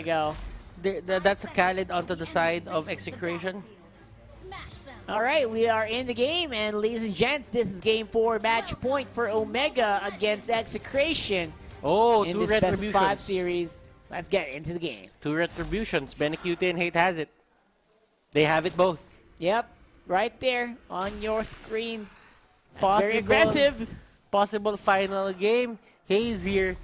go. That's a Khaled onto the side of Execration. All right, we are in the game, and ladies and gents, this is game 4, match point for Omega against Execration Oh, in two this best of 5 retributions. series. Let's get into the game. Two retributions. Benecuti and Hate has it. They have it both. Yep, right there on your screens. Possible, Very aggressive. Possible final game. Hayes here.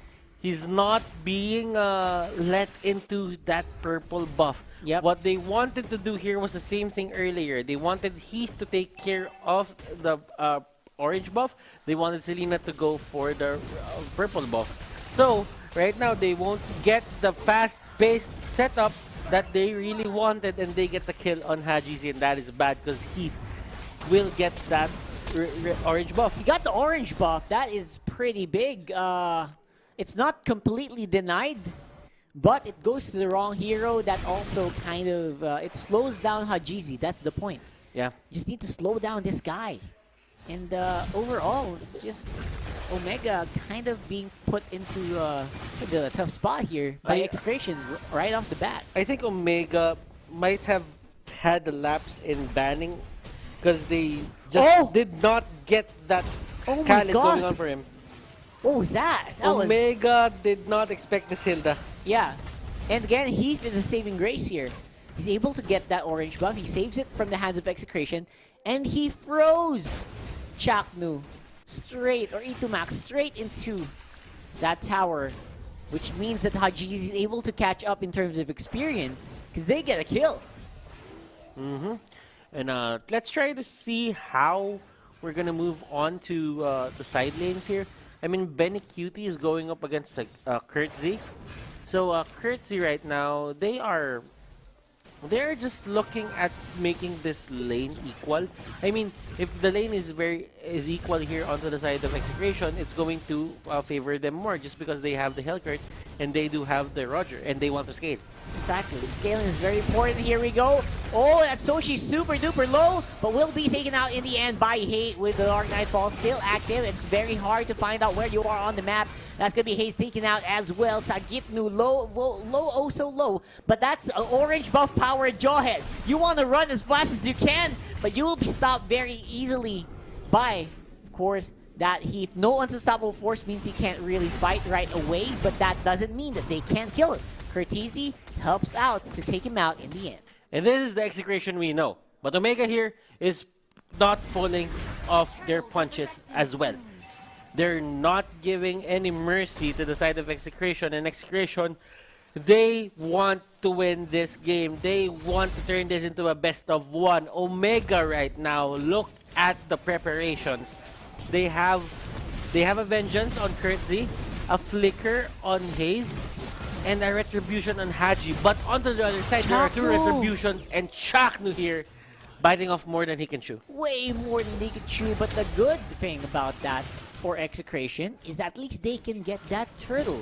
He's not being let into that purple buff. Yep. What they wanted to do here was the same thing earlier. They wanted Heath to take care of the orange buff. They wanted Selena to go for the purple buff. So, right now, they won't get the fast-paced setup that they really wanted, and they get the kill on Hajisi, and that is bad because Heath will get that orange buff. You got the orange buff. That is pretty big. It's not completely denied, but it goes to the wrong hero. That also kind of it slows down Hajizi. That's the point. Yeah. You just need to slow down this guy. And overall, it's just Omega kind of being put into a tough spot here by Execration right off the bat. I think Omega might have had a lapse in banning because they just did not get that Khaled going on for him. What was that? Omega did not expect the Hilda. Yeah. And again, Heath is a saving grace here. He's able to get that orange buff. He saves it from the hands of Execration. And he froze Chaknu straight, or Itumax, straight into that tower. Which means that Hajizi is able to catch up in terms of experience. Because they get a kill. And let's try to see how we're going to move on to the side lanes here. I mean, Benecuti is going up against Kurtzy. So Kurtzy right now, they're just looking at making this lane equal. I mean, if the lane is equal here onto the side of Execration, it's going to favor them more just because they have the Hellcurt and they do have the Roger and they want to scale. Exactly. Scaling is very important. Here we go. Oh, that's Soshi super duper low, but will be taken out in the end by Hate with the Dark Nightfall still active. It's very hard to find out where you are on the map. That's going to be Haze taken out as well. Sagitnu low, oh so low. But that's an orange buff powered Jawhead. You want to run as fast as you can, but you will be stopped very easily by, of course, that Heath. No unstoppable force means he can't really fight right away, but that doesn't mean that they can't kill him. Curtisi helps out to take him out in the end. And this is the Execration we know. But Omega here is not pulling off their punches as well. They're not giving any mercy to the side of Execration. And Execration, they want to win this game. They want to turn this into a best of one. Omega right now, look at the preparations. They have a Vengeance on Kurtzy, a Flicker on Haze, and a Retribution on Haji. But onto the other side, there are two Retributions, and Chaknu here biting off more than he can chew. Way more than he can chew, but the good thing about that for Execration is at least they can get that turtle.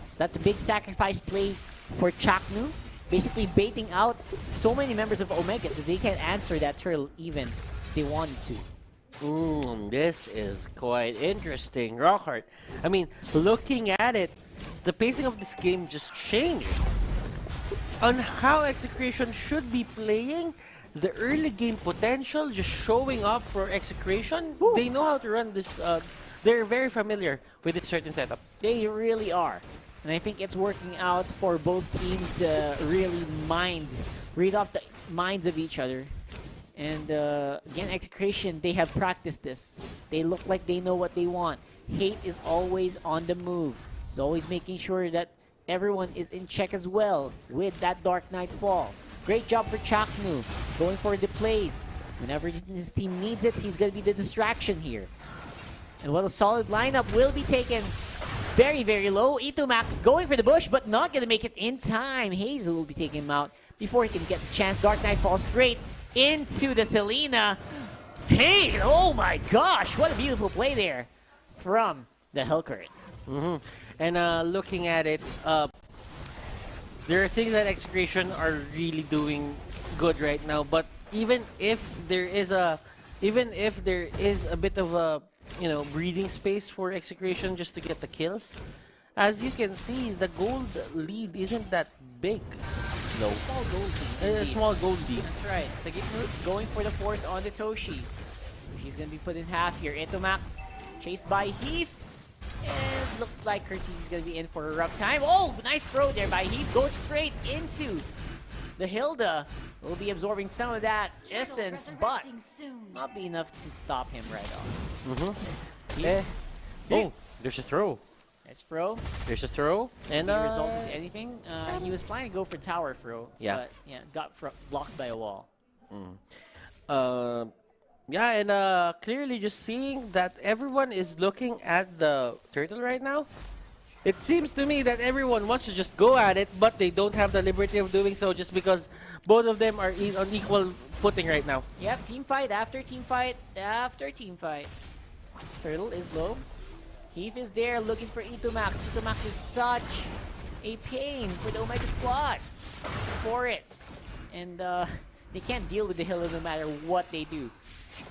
So that's a big sacrifice play for Chaknu, basically baiting out so many members of Omega that they can't answer that turtle even if they wanted to. This is quite interesting, Rockhart. I mean, looking at it, the pacing of this game just changed. On how Execration should be playing, the early game potential just showing up for Execration. They know how to run this. They're very familiar with this certain setup. They really are. And I think it's working out for both teams to really read off the minds of each other. And again, Execration, they have practiced this. They look like they know what they want. Hate is always on the move. He's always making sure that everyone is in check as well with that Dark Knight Falls. Great job for Chaknu, going for the plays. Whenever his team needs it, he's going to be the distraction here. And what a solid lineup will be taken very, very low. Itumax going for the bush, but not going to make it in time. Hazel will be taking him out before he can get the chance. Dark Knight falls straight into the Selena. Hey, oh my gosh, what a beautiful play there from the Hellcurt. And looking at it, there are things that Execration are really doing good right now. But even if there is a bit of a breathing space for Execration just to get the kills, as you can see, the gold lead isn't that big. No. Small gold lead. A indeed. small gold lead. That's right. Sagitnut going for the force on the Toshi. She's gonna be put in half here. Itomax chased by Heath. And looks like Curtis is gonna be in for a rough time. Oh, nice throw there by Heath. Goes straight into the Hilda. Will be absorbing some of that essence, but not be enough to stop him right off. Oh, there's a throw. Nice throw. There's a throw. And Did he result in anything? He was planning to go for tower throw, Yeah. but yeah, got blocked by a wall. Yeah, and clearly just seeing that everyone is looking at the turtle right now. It seems to me that everyone wants to just go at it, but they don't have the liberty of doing so just because both of them are on equal footing right now. Yep, team fight after team fight after team fight. Turtle is low. Heath is there looking for Itomax. Itomax is such a pain for the Omega squad for it. And they can't deal with the Hilda no matter what they do.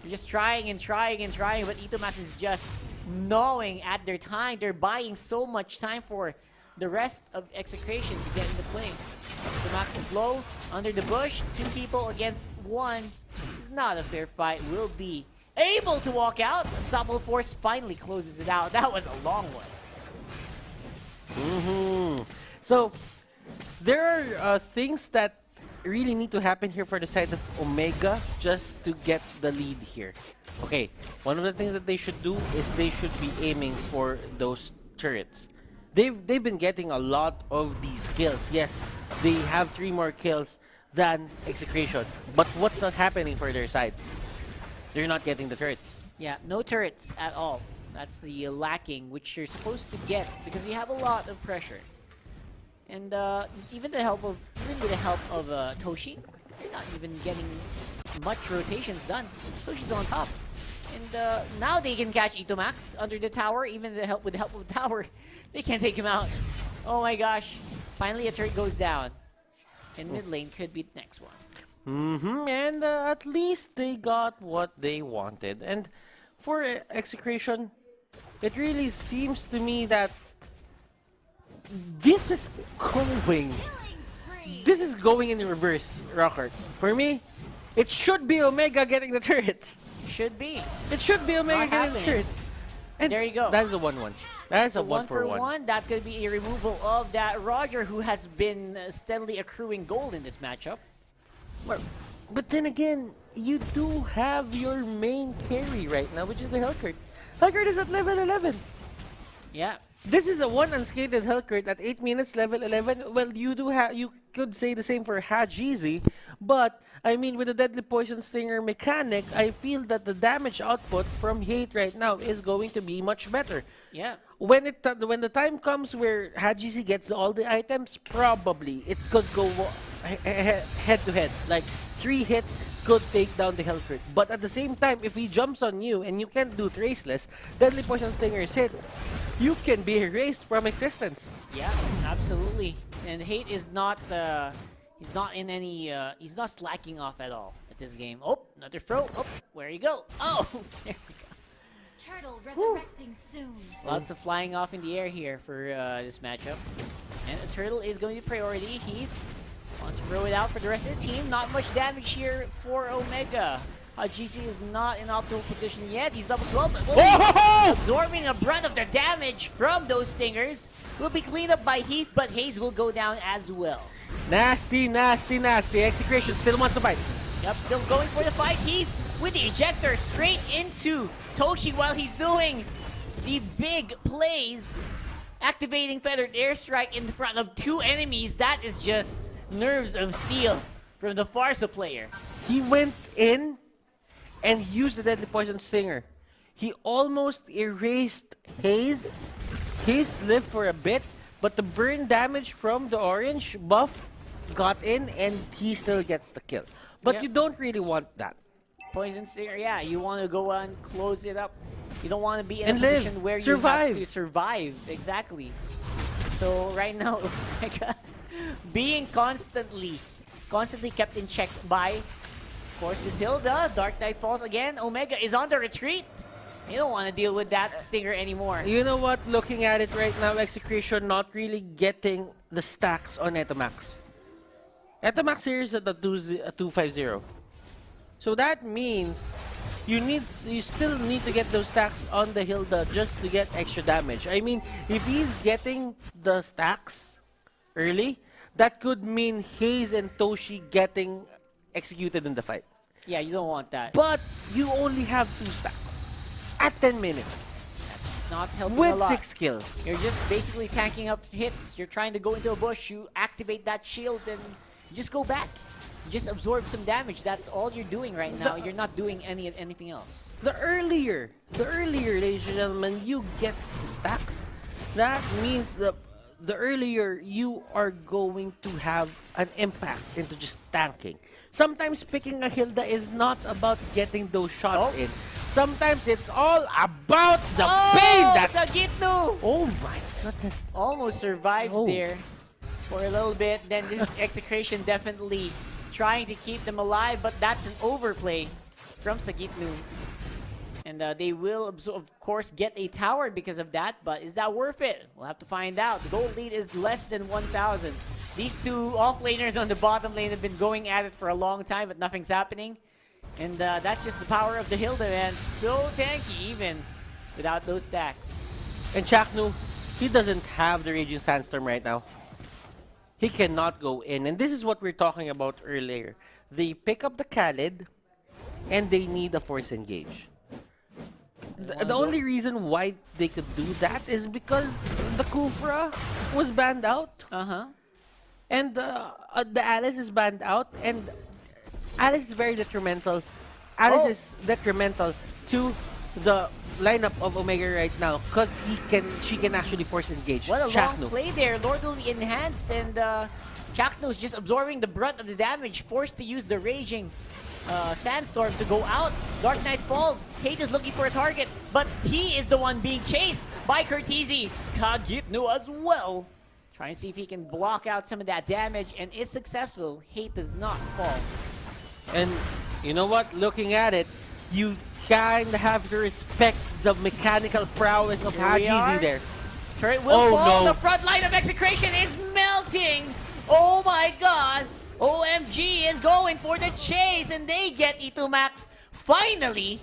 They're just trying and trying and trying, but Itomax is just gnawing at their time. They're buying so much time for the rest of Execration to get into play. Itomax is low, under the bush, 2 people against 1. It's not a fair fight. Will be able to walk out. Unstoppable Force finally closes it out. That was a long one. So, there are things that really need to happen here for the side of Omega just to get the lead here. Okay, one of the things that they should do is they should be aiming for those turrets. They've been getting a lot of these kills. Yes, they have 3 more kills than Execration. But what's not happening for their side? They're not getting the turrets. Yeah, no turrets at all. That's the lacking, which you're supposed to get because you have a lot of pressure. And even with the help of Toshi, you're not even getting much rotations done. Toshi's on top. And now they can catch Itomax under the tower. Even with the help of the tower, they can't take him out. Oh my gosh. Finally a turret goes down. And mid lane could be the next one. And at least they got what they wanted. And for Execration, it really seems to me that this is going in reverse, Rocker. For me, it should be Omega getting the turrets. Should be. It should be Omega getting the turrets. And there you go. That's a 1-1. That's a 1 for 1. That's going to be a removal of that Roger, who has been steadily accruing gold in this matchup. But then again, you do have your main carry right now, which is the Hellcurt. Hellcurt is at level 11. Yeah. This is a 1 unscathed Hellcurt at 8 minutes, level 11. Well, you could say the same for Hajizi, but I mean, with the Deadly Poison Stinger mechanic, I feel that the damage output from Hate right now is going to be much better. Yeah. When the time comes where Hajizi gets all the items, probably it could go head to head. Like 3 hits could take down the Hellcurt. But at the same time, if he jumps on you and you can't do Traceless, Deadly Poison Stinger's hit, you can be erased from existence. Yeah, absolutely. And Hate is not he's not in any he's not slacking off at all at this game. Oh, another throw. Oh, where you go? Oh, there we go. Turtle resurrecting soon. Lots of flying off in the air here for this matchup. And a turtle is going to be priority. Heath wants to throw it out for the rest of the team. Not much damage here for Omega. GC is not in optimal position yet. He's level 12, but will be absorbing a brunt of the damage from those stingers. Will be cleaned up by Heath, but Hayes will go down as well. Nasty, nasty, nasty. Execration still wants to fight. Yep, still going for the fight. Heath with the ejector straight into Toshi while he's doing the big plays. Activating Feathered Airstrike in front of 2 enemies. That is just nerves of steel from the Farsa player. He went in and used the Deadly Poison Stinger. He almost erased Haze. Haze lived for a bit, but the burn damage from the orange buff got in and he still gets the kill. But Yep. you don't really want that. Poison Stinger, yeah, you want to go and close it up. You don't want to be in And a live. position where Survive. you have to survive. Exactly. So right now, Omega being constantly kept in check by, of course, this Hilda. Dark Knight falls again. Omega is on the retreat. You don't want to deal with that Stinger anymore. You know what? Looking at it right now, Execration not really getting the stacks on Etamax. Etamax here is at the 250. So that means you still need to get those stacks on the Hilda just to get extra damage. I mean, if he's getting the stacks early, that could mean Hayes and Toshi getting executed in the fight. Yeah, you don't want that. But you only have 2 stacks at 10 minutes It's not helping a with lot. 6 kills. You're just basically tanking up hits. You're trying to go into a bush. You activate that shield and just go back. Just absorb some damage. That's all you're doing right now. You're not doing anything else. The earlier, ladies and gentlemen, you get the stacks, that means the earlier you are going to have an impact into just tanking. Sometimes picking a Hilda is not about getting those shots in. Sometimes it's all about the pain that's... Sagitno! Oh my goodness. Almost survives Oh. there for a little bit. Then this Execration definitely trying to keep them alive, but that's an overplay from Sagitno. And they will, of course, get a tower because of that, but is that worth it? We'll have to find out. The gold lead is less than 1,000. These two offlaners on the bottom lane have been going at it for a long time, but nothing's happening. And that's just the power of the Hilda, man. So tanky, even without those stacks. And Chaknu, he doesn't have the Raging Sandstorm right now. He cannot go in. And this is what we're talking about earlier. They pick up the Khalid, and they need a force engage. The only reason why they could do that is because the Kufra was banned out. And the Alice is banned out. And Alice is very detrimental. Alice is detrimental to the lineup of Omega right now because she can actually force engage. What a Chaknu. long play there. Lord will be enhanced, and Chakno's just absorbing the brunt of the damage, forced to use the Raging Sandstorm to go out. Dark Knight falls. Hate is looking for a target, but he is the one being chased by Curtizi. Kagitnu as well. Trying to see if he can block out some of that damage, and is successful. Hate does not fall. And you know what? Looking at it, you kind of have to respect the mechanical prowess of Here we are. Hajizi there. Turret will Oh, fall. no. The front line of Execration is melting. Oh my god. OMG is going for the chase, and they get E2 Max finally.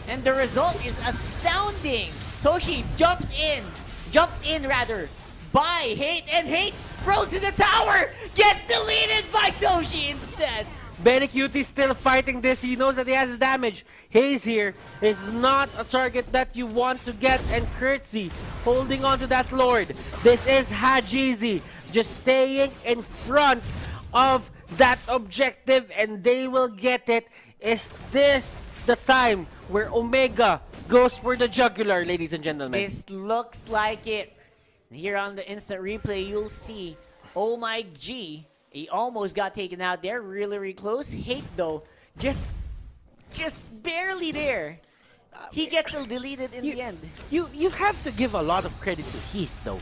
And the result is astounding. Toshi jumped in rather, by Hate, and Hate thrown to the tower, gets deleted by Toshi instead. Benecuti still fighting this. He knows that he has damage. Hayes here is not a target that you want to get, and Curtsy holding on to that Lord. This is Hajizi just staying in front of that objective, and they will get it. Is this the time where Omega goes for the jugular, ladies and gentlemen? This looks like it. Here on the instant replay, you'll see, oh my G, he almost got taken out there, really close. Hate though, just barely there. He gets deleted in the end. You have to give a lot of credit to Heath though.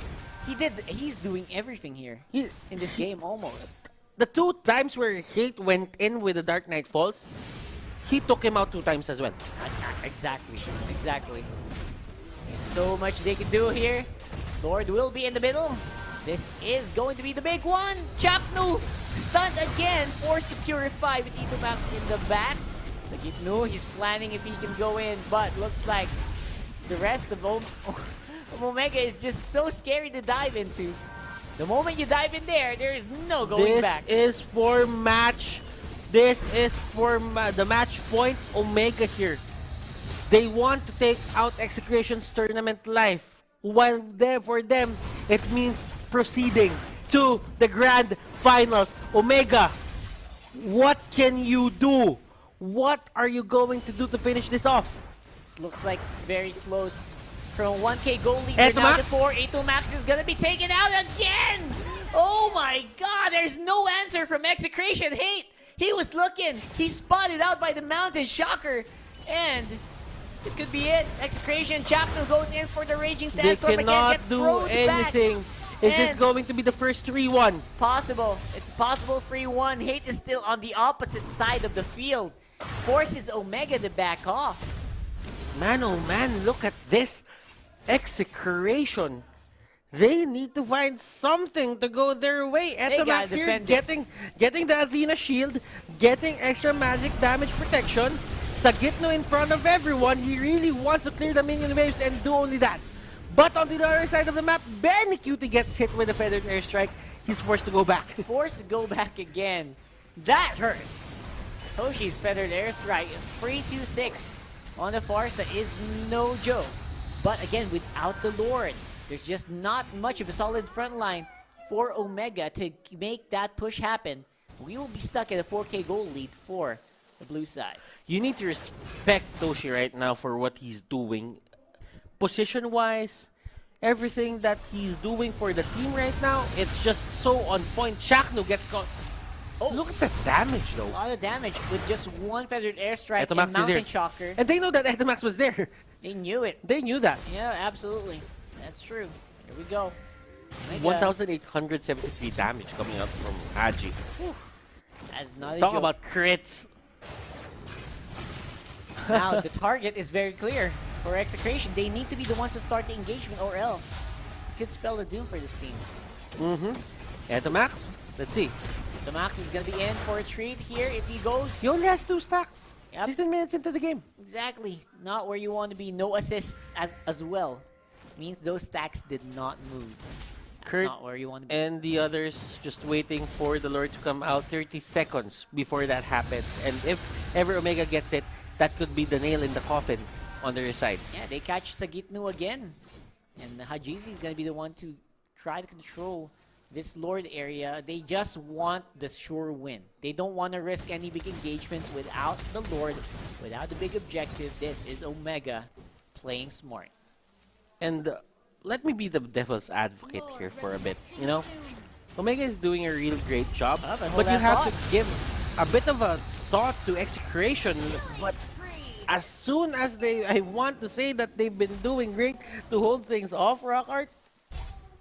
He's doing everything here He- in this game almost. The 2 times where Hate went in with the Dark Knight Falls, he took him out 2 times as well. Exactly. There's so much they can do here. Lord will be in the middle. This is going to be the big one. Chaknu stunned again, forced to purify with E2 Max in the back. Sagitnu, he's planning if he can go in, but looks like the rest of Omega is just so scary to dive into. The moment you dive in there, there is no going back. This is for match. This is for the match point Omega here. They want to take out Execration's tournament life. While for them, it means proceeding to the grand finals. Omega, what can you do? What are you going to do to finish this off? This looks like it's very close. From 1K goal lead E2 down to Max? 4, E2 Max is gonna be taken out again! Oh my god, there's no answer from Execration. Hate, he was looking, he's spotted out by the Mountain Shocker, and this could be it. Execration, Chapno goes in for the Raging They Sandstorm again, cannot gets do thrown anything. back. Is this And going to be the first 3-1? possible. It's possible 3-1. Hate is still on the opposite side of the field. Forces Omega to back off. Man, oh man, look at this. Execration. They need to find something to go their way. gotta Etamax here defend this. getting the Athena shield, getting extra magic damage protection. Sagitno in front of everyone. He really wants to clear the minion waves and do only that. But on the other side of the map, Benny Cutie gets hit with a feathered airstrike. He's forced to go back. Forced to go back again. That hurts. Toshi's feathered airstrike, 3-2-6 on the Farsa is no joke. But again, without the Lord, there's just not much of a solid front line for Omega to make that push happen. We will be stuck at a 4K goal lead for the blue side. You need to respect Toshi right now for what he's doing. Position-wise, everything that he's doing for the team right now, it's just so on point. Chakno gets caught. Oh, look at the damage though. A lot of damage with just one feathered airstrike Etamax and is Mountain here. Shocker. And they know that Etamax was there. They knew it. They knew that. Yeah, absolutely. That's true. Here we go. Omega 1,873 damage coming out from Haji. That's not a Talk joke. about crits. Now, the target is very clear for Execration. They need to be the ones to start the engagement or else it could spell the doom for this team. Etamax, let's see. The Max is going to be in for a treat here if he goes. He only has 2 stacks. Yep. 16 minutes into the game. Exactly. Not where you want to be. No assists as well. Means those stacks did not move. That's Kurt not where you want to be. and the others just waiting for the Lord to come out 30 seconds before that happens. And if ever Omega gets it, that could be the nail in the coffin on their side. Yeah, they catch Sagitnu again. And Hajizi is going to be the one to try to control this Lord area. They just want the sure win. They don't want to risk any big engagements without the Lord, without the big objective. This is Omega playing smart. And let me be the devil's advocate here for a bit. You know, Omega is doing a real great job, But hold but you that have thought. to give a bit of a thought to Execration. But as soon as I want to say that they've been doing great to hold things off, Rock Art,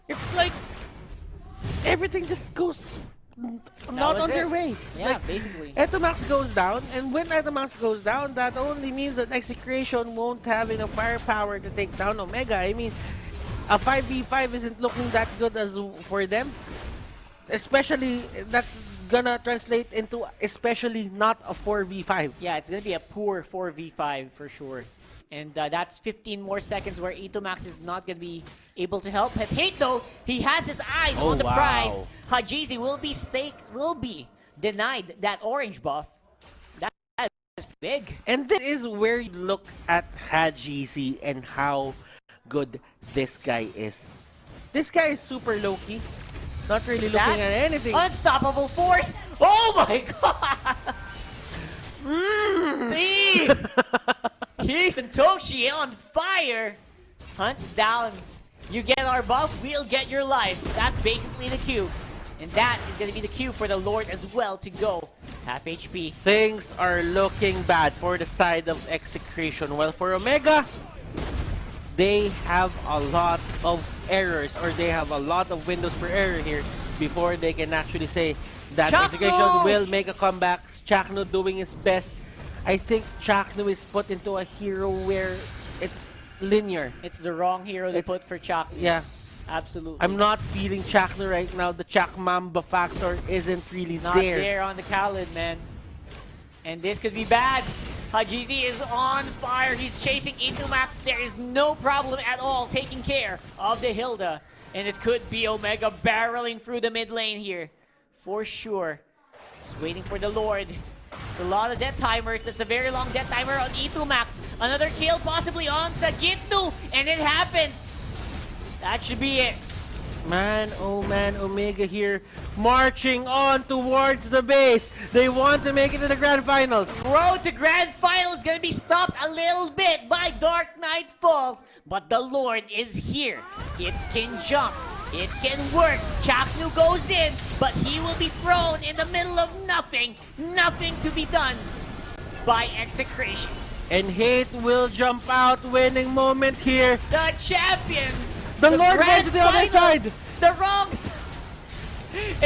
it's like everything just goes not was on their it. way. Yeah, Like, basically. Etamax goes down, and when Etamax goes down, that only means that Execration won't have enough firepower to take down Omega. I mean, a 5v5 isn't looking that good as for them. Especially, that's gonna translate into especially not a 4v5. Yeah, it's going to be a poor 4v5 for sure. And that's 15 more seconds where Itomax is not going to be able to help. But Hate, though, he has his eyes Oh, on the wow. prize. Hajizi will be denied that orange buff. That is big. And this is where you look at Hajizi and how good this guy is. This guy is super low-key. Not really looking at anything. Unstoppable force. Oh my god. Thief. Heath and Toshi on fire. Hunts down. You get our buff, we'll get your life. That's basically the cue. And that is going to be the cue for the Lord as well to go half HP. Things are looking bad for the side of Execration. Well, for Omega, they have a lot of errors, or they have a lot of windows for error here before they can actually say that Chakno! Execration will make a comeback. Chakno doing his best. I think Chakno is put into a hero where it's linear. It's the wrong hero to put for Chak. Yeah. Absolutely. I'm not feeling Chakno right now. The Chak Mamba factor isn't really Not there on the Khaled, man. And this could be bad. Hajizi is on fire. He's chasing into Max. There is no problem at all taking care of the Hilda. And it could be Omega barreling through the mid lane here. For sure. Just waiting for the Lord. It's a lot of death timers. That's a very long death timer on E2 Max. Another kill possibly on Sagitnu. And it happens. That should be it. Man, oh man, Omega here marching on towards the base. They want to make it to the grand finals. Road to Grand Final is going to be stopped a little bit by Dark Knight Falls. But the Lord is here. It can jump. It can work. Chaknu goes in, but he will be thrown in the middle of nothing. Nothing to be done by Execration. And Hate will jump out, winning moment here. The champion. The Lord Grand goes to the other Finals, side. The wrong side. It's